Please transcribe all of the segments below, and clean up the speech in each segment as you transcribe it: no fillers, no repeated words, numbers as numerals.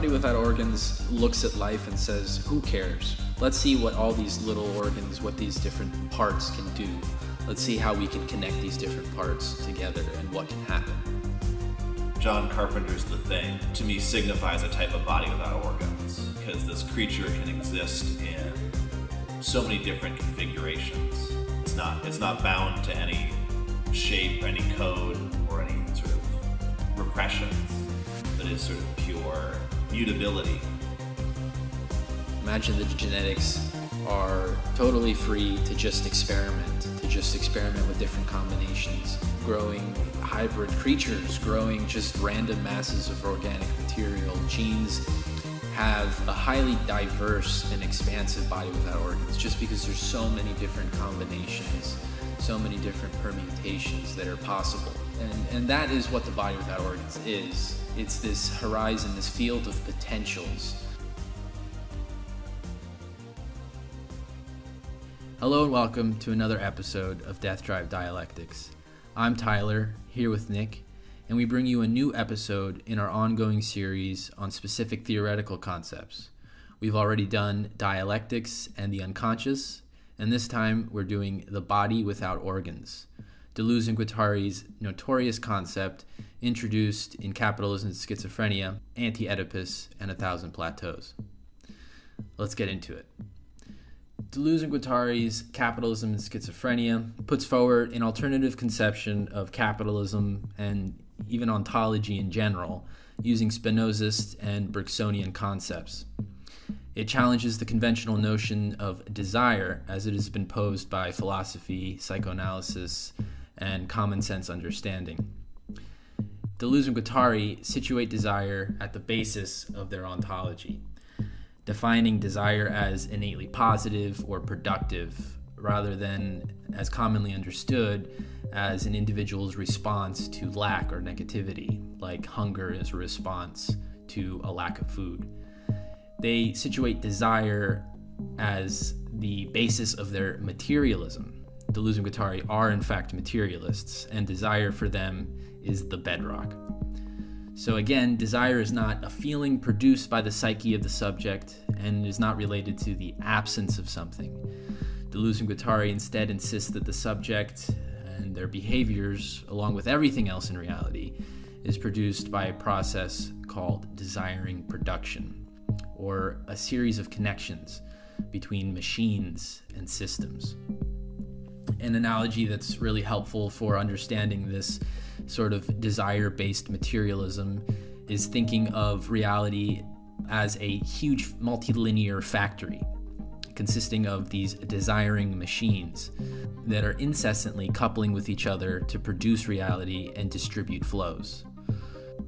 body without organs looks at life and says, who cares? Let's see what all these little organs, what these different parts can do. Let's see how we can connect these different parts together and what can happen. John Carpenter's The Thing, to me, signifies a type of body without organs, because this creature can exist in so many different configurations. It's not bound to any shape, any code, or any sort of repressions, but is sort of pure mutability. Imagine that genetics are totally free to just experiment with different combinations, growing hybrid creatures, growing just random masses of organic material. Genes have a highly diverse and expansive body without organs, just because there's so many different combinations, so many different permutations that are possible. And that is what the body without organs is. It's this horizon, this field of potentials. Hello and welcome to another episode of Death Drive Dialectics. I'm Tyler, here with Nick, and we bring you a new episode in our ongoing series on specific theoretical concepts. We've already done dialectics and the unconscious, and this time we're doing the body without organs, Deleuze and Guattari's notorious concept introduced in Capitalism and Schizophrenia, Anti-Oedipus, and 1,000 Plateaus. Let's get into it. Deleuze and Guattari's Capitalism and Schizophrenia puts forward an alternative conception of capitalism and even ontology in general, using Spinozist and Bergsonian concepts. It challenges the conventional notion of desire as it has been posed by philosophy, psychoanalysis, and common sense understanding. Deleuze and Guattari situate desire at the basis of their ontology, defining desire as innately positive or productive, rather than, as commonly understood, as an individual's response to lack or negativity, like hunger as a response to a lack of food. They situate desire as the basis of their materialism. Deleuze and Guattari are in fact materialists, and desire for them is the bedrock. So again, desire is not a feeling produced by the psyche of the subject and is not related to the absence of something. Deleuze and Guattari instead insist that the subject and their behaviors, along with everything else in reality, is produced by a process called desiring production, or a series of connections between machines and systems. An analogy that's really helpful for understanding this sort of desire-based materialism is thinking of reality as a huge multilinear factory consisting of these desiring machines that are incessantly coupling with each other to produce reality and distribute flows.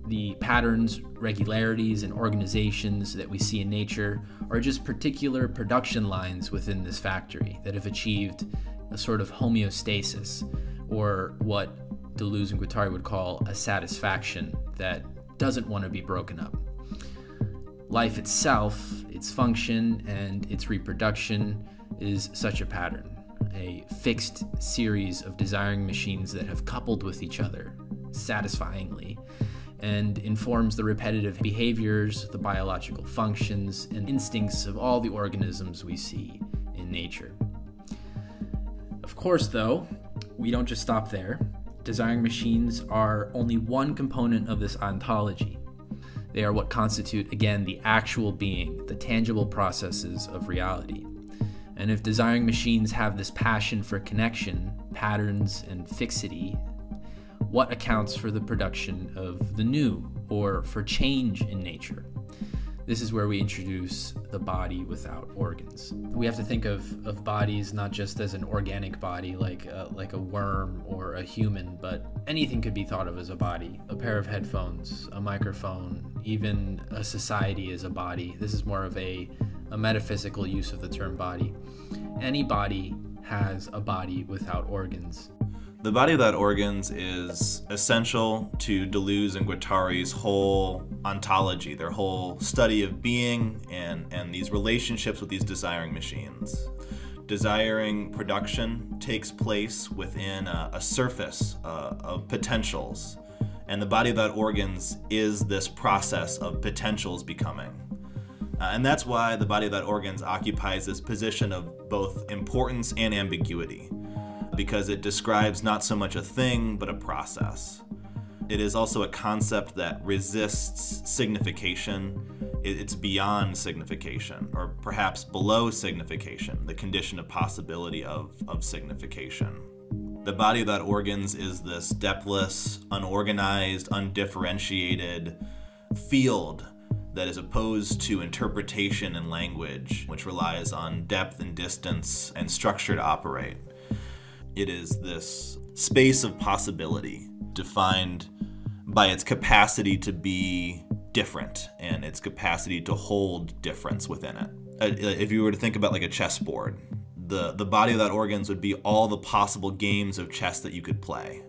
The patterns, regularities, and organizations that we see in nature are just particular production lines within this factory that have achieved a sort of homeostasis, or what Deleuze and Guattari would call a satisfaction that doesn't want to be broken up. Life itself, its function, and its reproduction is such a pattern, a fixed series of desiring machines that have coupled with each other satisfyingly, and informs the repetitive behaviors, the biological functions, and instincts of all the organisms we see in nature. Of course, though, we don't just stop there. Desiring machines are only one component of this ontology. They are what constitute, again, the actual being, the tangible processes of reality. And if desiring machines have this passion for connection, patterns, and fixity, what accounts for the production of the new, or for change in nature? This is where we introduce the body without organs. We have to think of bodies not just as an organic body like a worm or a human, but anything could be thought of as a body. A pair of headphones, a microphone, even a society is a body. This is more of a metaphysical use of the term body. Any body has a body without organs. The body without organs is essential to Deleuze and Guattari's whole ontology, their whole study of being and these relationships with these desiring machines. Desiring production takes place within a surface of potentials, And the body without organs is this process of potentials becoming. And that's why the body without organs occupies this position of both importance and ambiguity, because it describes not so much a thing, but a process. It is also a concept that resists signification. It's beyond signification, or perhaps below signification, the condition of possibility of signification. The body without organs is this depthless, unorganized, undifferentiated field that is opposed to interpretation and language, which relies on depth and distance and structure to operate. It is this space of possibility defined by its capacity to be different and its capacity to hold difference within it. If you were to think about like a chessboard, the body without organs would be all the possible games of chess that you could play.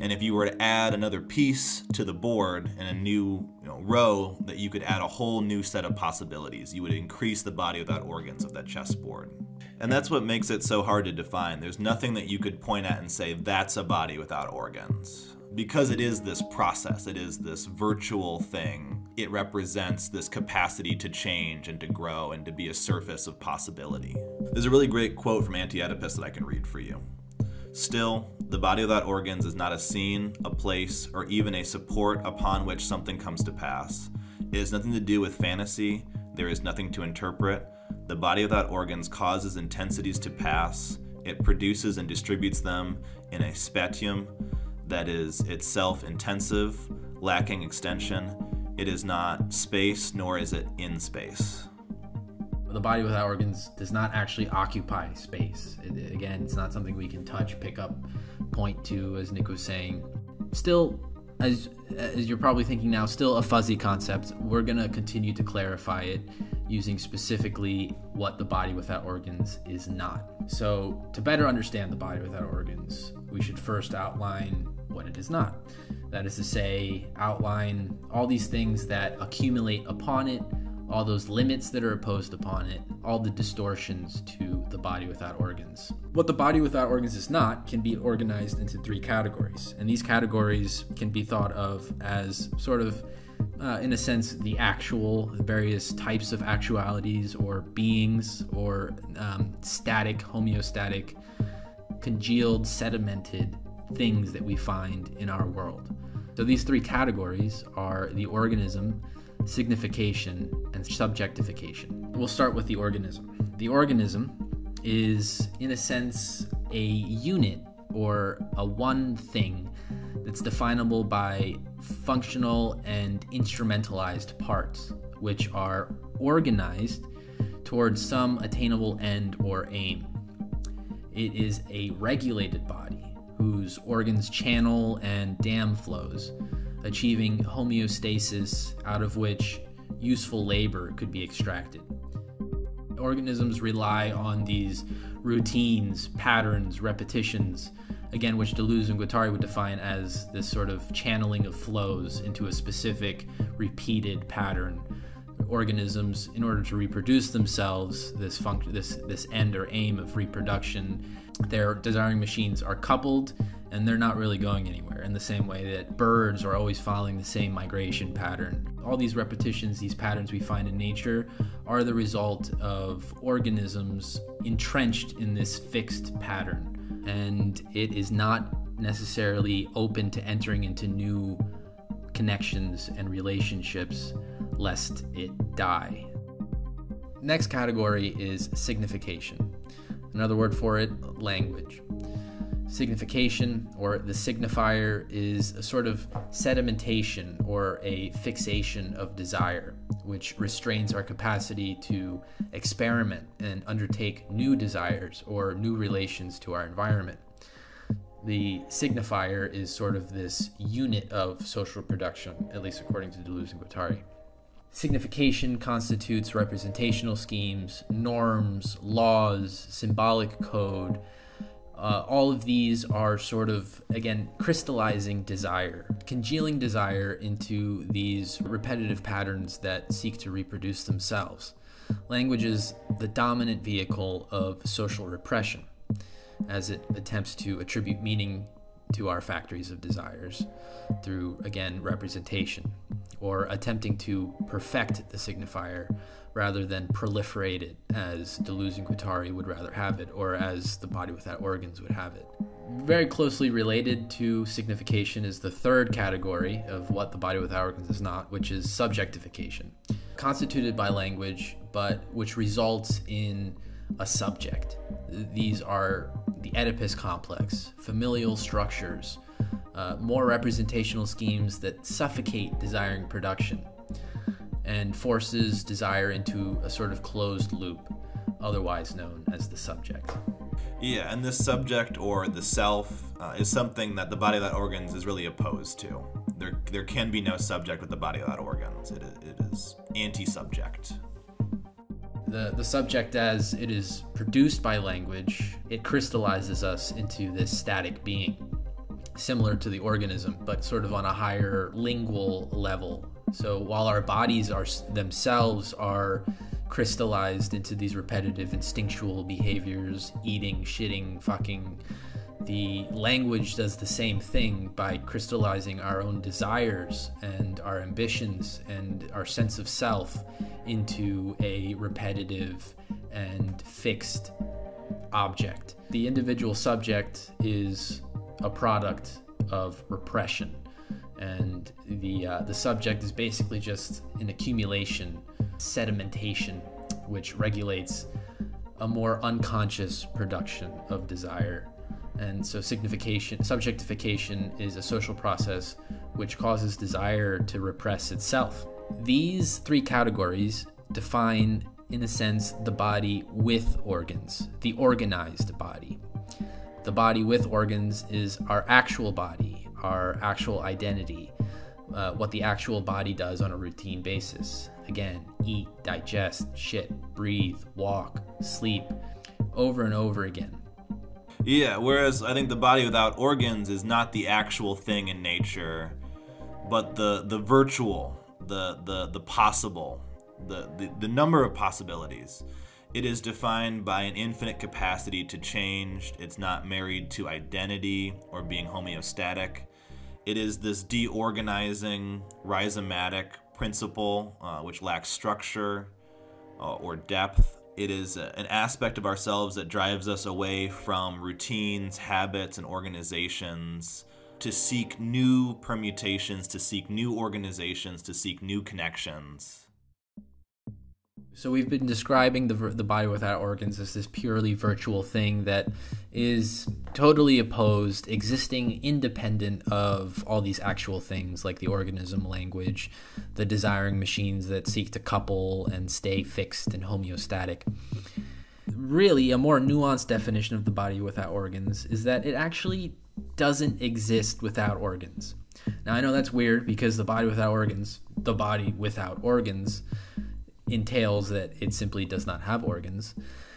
And if you were to add another piece to the board and a new row, that you could add a whole new set of possibilities. You would increase the body without organs of that chessboard. And that's what makes it so hard to define. There's nothing that you could point at and say, that's a body without organs. Because it is this process, it is this virtual thing, it represents this capacity to change and to grow and to be a surface of possibility. There's a really great quote from Anti-Oedipus that I can read for you. Still, the body without organs is not a scene, a place, or even a support upon which something comes to pass. It has nothing to do with fantasy. There is nothing to interpret. The body without organs causes intensities to pass. It produces and distributes them in a spatium that is itself intensive, lacking extension. It is not space, nor is it in space. The body without organs does not actually occupy space. Again, it's not something we can touch, pick up, point to, as Nick was saying. Still, as you're probably thinking now, still a fuzzy concept. We're going to continue to clarify it using specifically what the body without organs is not. So to better understand the body without organs, we should first outline what it is not. That is to say, outline all these things that accumulate upon it, all those limits that are imposed upon it, all the distortions to the body without organs. What the body without organs is not can be organized into three categories, and these categories can be thought of as sort of, in a sense, the various types of actualities or beings, or static, homeostatic, congealed, sedimented things that we find in our world. So these three categories are the organism, signification, and subjectification. We'll start with the organism. The organism is, in a sense, a unit or a one thing that's definable by functional and instrumentalized parts, which are organized towards some attainable end or aim. It is a regulated body whose organs channel and dam flows, achieving homeostasis out of which useful labor could be extracted. Organisms rely on these routines, patterns, repetitions, again, which Deleuze and Guattari would define as this sort of channeling of flows into a specific repeated pattern. Organisms, in order to reproduce themselves, this end or aim of reproduction, their desiring machines are coupled, and they're not really going anywhere, in the same way that birds are always following the same migration pattern. All these repetitions, these patterns we find in nature, are the result of organisms entrenched in this fixed pattern, and it is not necessarily open to entering into new connections and relationships lest it die. Next category is signification. Another word for it, language. Signification, or the signifier, is a sort of sedimentation or a fixation of desire, which restrains our capacity to experiment and undertake new desires or new relations to our environment. The signifier is sort of this unit of social production, at least according to Deleuze and Guattari. Signification constitutes representational schemes, norms, laws, symbolic code. All of these are sort of, again, crystallizing desire, congealing desire into these repetitive patterns that seek to reproduce themselves. Language is the dominant vehicle of social repression, as it attempts to attribute meaning to our factories of desires through, again, representation, or attempting to perfect the signifier rather than proliferate it as Deleuze and Guattari would rather have it, or as the body without organs would have it. Very closely related to signification is the third category of what the body without organs is not, which is subjectification, constituted by language, but which results in a subject. These are the Oedipus complex, familial structures, more representational schemes that suffocate desiring production and forces desire into a sort of closed loop, otherwise known as the subject. Yeah, and this subject, or the self, is something that the body without organs is really opposed to. There can be no subject with the body without organs. It is anti-subject. The subject, as it is produced by language, it crystallizes us into this static being, similar to the organism, but sort of on a higher lingual level. So while our bodies themselves are crystallized into these repetitive instinctual behaviors, eating, shitting, fucking, the language does the same thing by crystallizing our own desires and our ambitions and our sense of self into a repetitive and fixed object. The individual subject is a product of repression, and the subject is basically just an accumulation, sedimentation, which regulates a more unconscious production of desire. And so subjectification is a social process which causes desire to repress itself. These three categories define, in a sense, the body with organs, the organized body. The body with organs is our actual body, our actual identity, what the actual body does on a routine basis. Again, eat, digest, shit, breathe, walk, sleep, over and over again. Yeah, whereas I think the body without organs is not the actual thing in nature, but the virtual, the possible, the number of possibilities. It is defined by an infinite capacity to change. It's not married to identity or being homeostatic. It is this deorganizing, rhizomatic principle which lacks structure or depth. It is an aspect of ourselves that drives us away from routines, habits, and organizations to seek new permutations, to seek new organizations, to seek new connections. So we've been describing the body without organs as this purely virtual thing that is totally opposed, existing independent of all these actual things like the organism, language, the desiring machines that seek to couple and stay fixed and homeostatic. Really, a more nuanced definition of the body without organs is that it actually doesn't exist without organs. Now, I know that's weird because the body without organs entails that it simply does not have organs.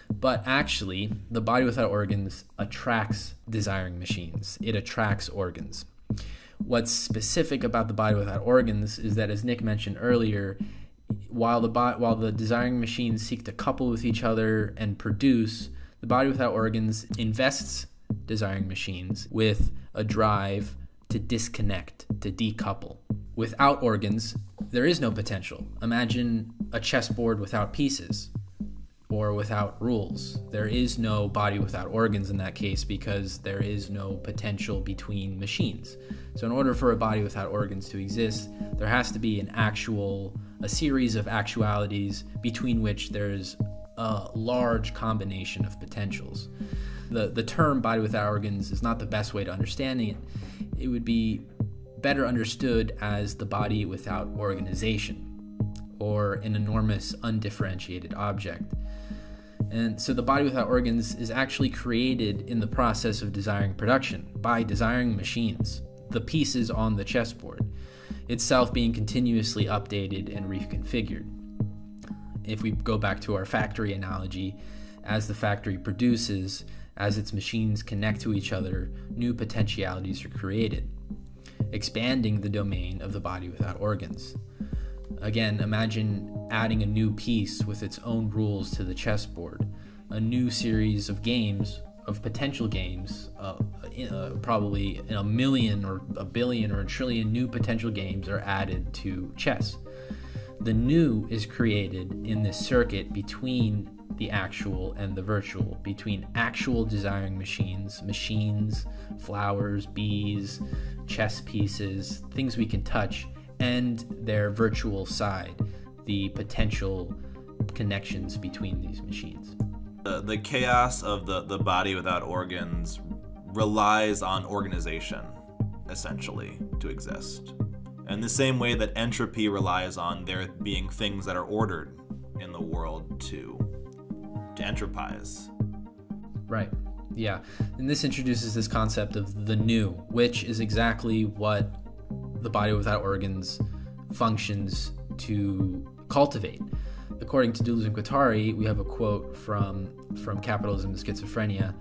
But actually, the body without organs attracts desiring machines. It attracts organs. What's specific about the body without organs is that, as Nick mentioned earlier, while the desiring machines seek to couple with each other and produce, the body without organs invests desiring machines with a drive to disconnect, to decouple. Without organs, there is no potential. Imagine a chessboard without pieces or without rules. There is no body without organs in that case because there is no potential between machines. So in order for a body without organs to exist, there has to be a series of actualities between which there's a large combination of potentials. The term body without organs is not the best way to understanding it. It would be better understood as the body without organization, or an enormous undifferentiated object. And so the body without organs is actually created in the process of desiring production by desiring machines, the pieces on the chessboard, itself being continuously updated and reconfigured. If we go back to our factory analogy, as the factory produces, as its machines connect to each other, new potentialities are created, expanding the domain of the body without organs. Again, imagine adding a new piece with its own rules to the chessboard, a new series of games of potential games, probably a million or a billion or a trillion new potential games are added to chess. The new is created in this circuit between the actual and the virtual, between actual desiring machines, flowers, bees, chess pieces, things we can touch, and their virtual side, the potential connections between these machines. The chaos of the body without organs relies on organization, essentially, to exist. In the same way that entropy relies on there being things that are ordered in the world to entropize. Right. Yeah. And this introduces this concept of the new, which is exactly what the body without organs functions to cultivate. According to Deleuze and Guattari, we have a quote from Capitalism and Schizophrenia.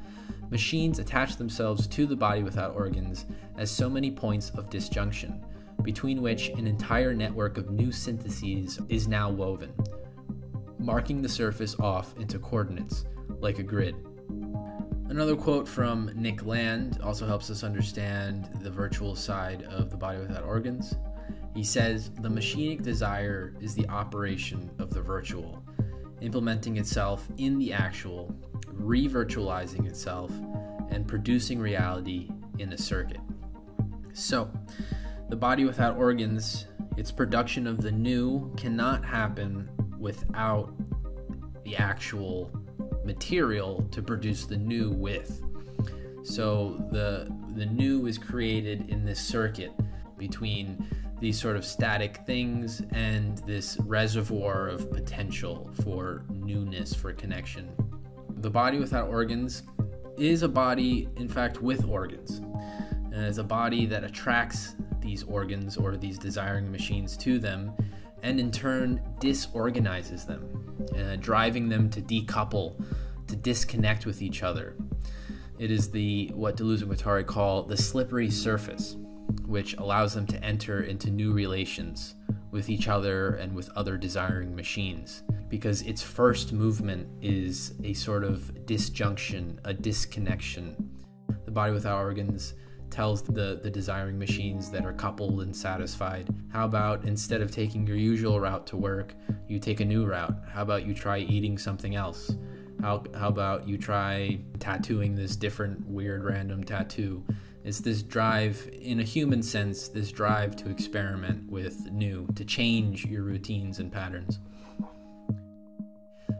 Machines attach themselves to the body without organs as so many points of disjunction, between which an entire network of new syntheses is now woven, marking the surface off into coordinates, like a grid. Another quote from Nick Land also helps us understand the virtual side of the body without organs. He says, the machinic desire is the operation of the virtual, implementing itself in the actual, re-virtualizing itself, and producing reality in a circuit. So, the body without organs, its production of the new cannot happen without the actual material to produce the new with. So the new is created in this circuit between these sort of static things and this reservoir of potential for newness, for connection. The body without organs is a body, in fact, with organs. And it's a body that attracts these organs or these desiring machines to them, and in turn disorganizes them, driving them to decouple, to disconnect with each other. It is what Deleuze and Guattari call the slippery surface, which allows them to enter into new relations with each other and with other desiring machines, because its first movement is a sort of disjunction, a disconnection. The body without organs tells the desiring machines that are coupled and satisfied, how about instead of taking your usual route to work, you take a new route? How about you try eating something else? How about you try tattooing this different, weird, random tattoo? It's this drive, in a human sense, this drive to experiment with new, to change your routines and patterns.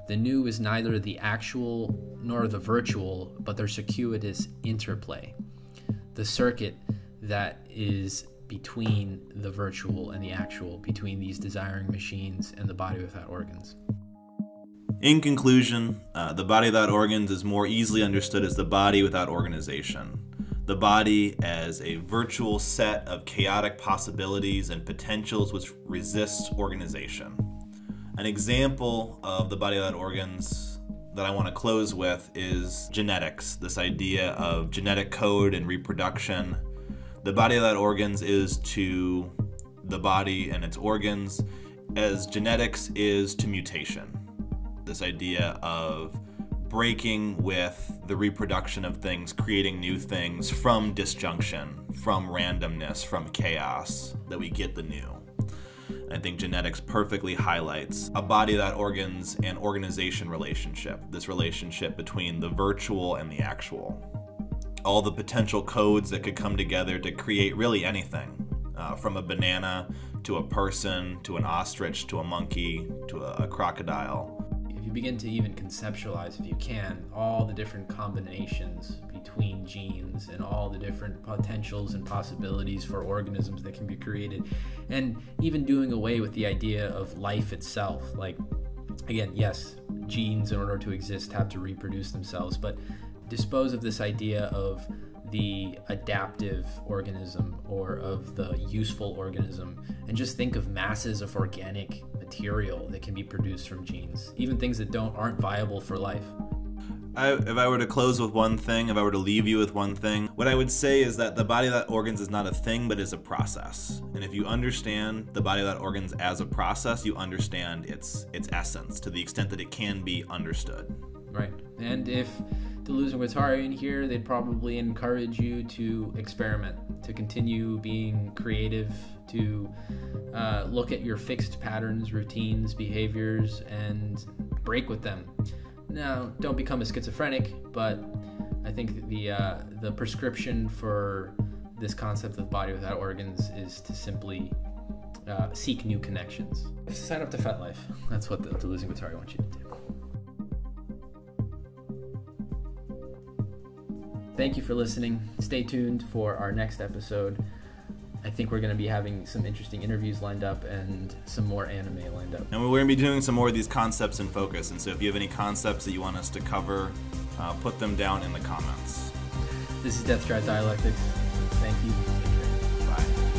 The new is neither the actual nor the virtual, but their circuitous interplay. The circuit that is between the virtual and the actual, between these desiring machines and the body without organs. In conclusion, the body without organs is more easily understood as the body without organization. The body as a virtual set of chaotic possibilities and potentials which resist organization. An example of the body without organs that I want to close with is genetics, this idea of genetic code and reproduction. The body without organs is to the body and its organs as genetics is to mutation. This idea of breaking with the reproduction of things, creating new things from disjunction, from randomness, from chaos, that we get the new. I think genetics perfectly highlights a body without organs and organization relationship, this relationship between the virtual and the actual. All the potential codes that could come together to create really anything, from a banana to a person, to an ostrich, to a monkey, to a crocodile. If you begin to even conceptualize, if you can, all the different combinations between genes and all the different potentials and possibilities for organisms that can be created, and even doing away with the idea of life itself. Like, again, yes, genes in order to exist have to reproduce themselves, but dispose of this idea of the adaptive organism or of the useful organism, and just think of masses of organic material that can be produced from genes, even things that aren't viable for life. If I were to close with one thing, if I were to leave you with one thing, what I would say is that the body without organs is not a thing, but is a process. And if you understand the body without organs as a process, you understand its essence to the extent that it can be understood. Right. And if Deleuze and Guattari in here, they'd probably encourage you to experiment, to continue being creative, to look at your fixed patterns, routines, behaviors, and break with them. Now, don't become a schizophrenic, but I think the prescription for this concept of body without organs is to simply seek new connections. Sign up to FetLife. That's what the Deleuze and Guattari want you to do. Thank you for listening. Stay tuned for our next episode. I think we're going to be having some interesting interviews lined up and some more anime lined up. And we're going to be doing some more of these concepts in focus. And so if you have any concepts that you want us to cover, put them down in the comments. This is Death Drive Dialectics. Thank you. Take care. Bye.